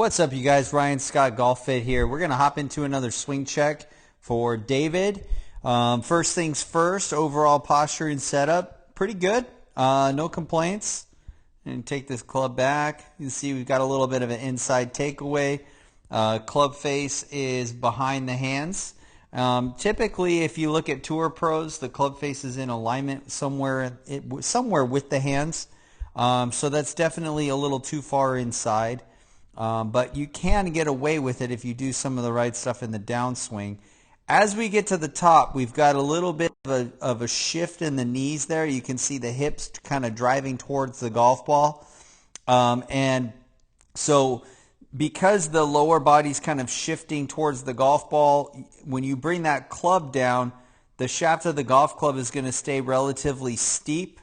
What's up, you guys? Ryan Scott Golf Fit here. We're going to hop into another swing check for David. First things first, overall posture and setup, pretty good. No complaints. And take this club back. You can see we've got a little bit of an inside takeaway. Club face is behind the hands. Typically, if you look at tour pros, the club face is in alignment somewhere with the hands. So that's definitely a little too far inside. But you can get away with it if you do some of the right stuff in the downswing. As we get to the top, we've got a little bit of a shift in the knees there. You can see the hips kind of driving towards the golf ball. And so because the lower body's kind of shifting towards the golf ball, when you bring that club down, the shaft of the golf club is going to stay relatively steep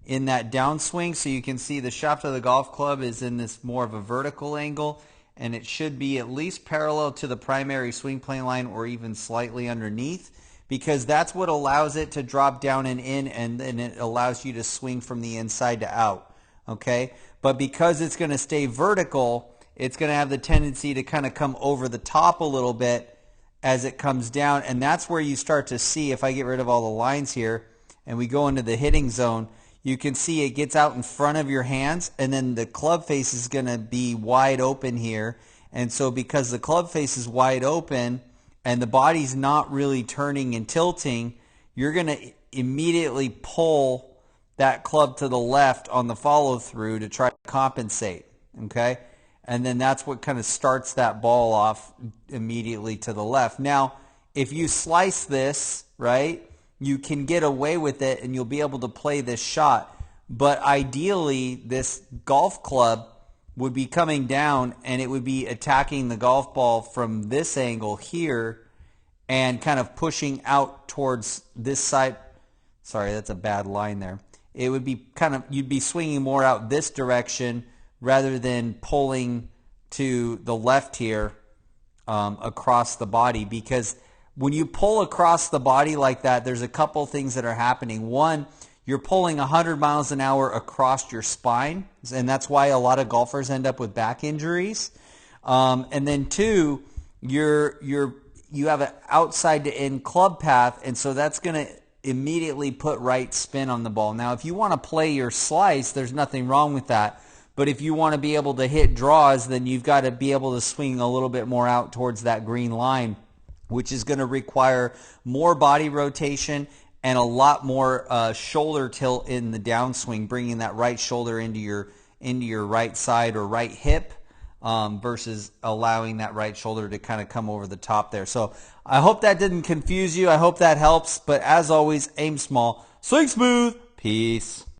in that downswing. So you can see the shaft of the golf club is in this more of a vertical angle, and it should be at least parallel to the primary swing plane line or even slightly underneath, because that's what allows it to drop down and in, and then it allows you to swing from the inside to out. Okay, but because it's going to stay vertical, it's going to have the tendency to kind of come over the top a little bit as it comes down, and that's where you start to see, if I get rid of all the lines here and we go into the hitting zone, you can see it gets out in front of your hands, and then the club face is going to be wide open here. And so because the club face is wide open and the body's not really turning and tilting, you're going to immediately pull that club to the left on the follow through to try to compensate. Okay? And then that's what kind of starts that ball off immediately to the left. Now, if you slice this, right, you can get away with it and you'll be able to play this shot. But ideally, this golf club would be coming down and it would be attacking the golf ball from this angle here and kind of pushing out towards this side. Sorry, that's a bad line there. It would be kind of, you'd be swinging more out this direction rather than pulling to the left here across the body, because when you pull across the body like that, there's a couple things that are happening. One, you're pulling 100 miles an hour across your spine, and that's why a lot of golfers end up with back injuries. And then two, you have an outside to in club path, and so that's going to immediately put right spin on the ball. Now, if you want to play your slice, there's nothing wrong with that. But if you want to be able to hit draws, then you've got to be able to swing a little bit more out towards that green line, which is going to require more body rotation and a lot more shoulder tilt in the downswing, bringing that right shoulder into your right side or right hip versus allowing that right shoulder to kind of come over the top there. So I hope that didn't confuse you. I hope that helps. But as always, aim small, swing smooth. Peace.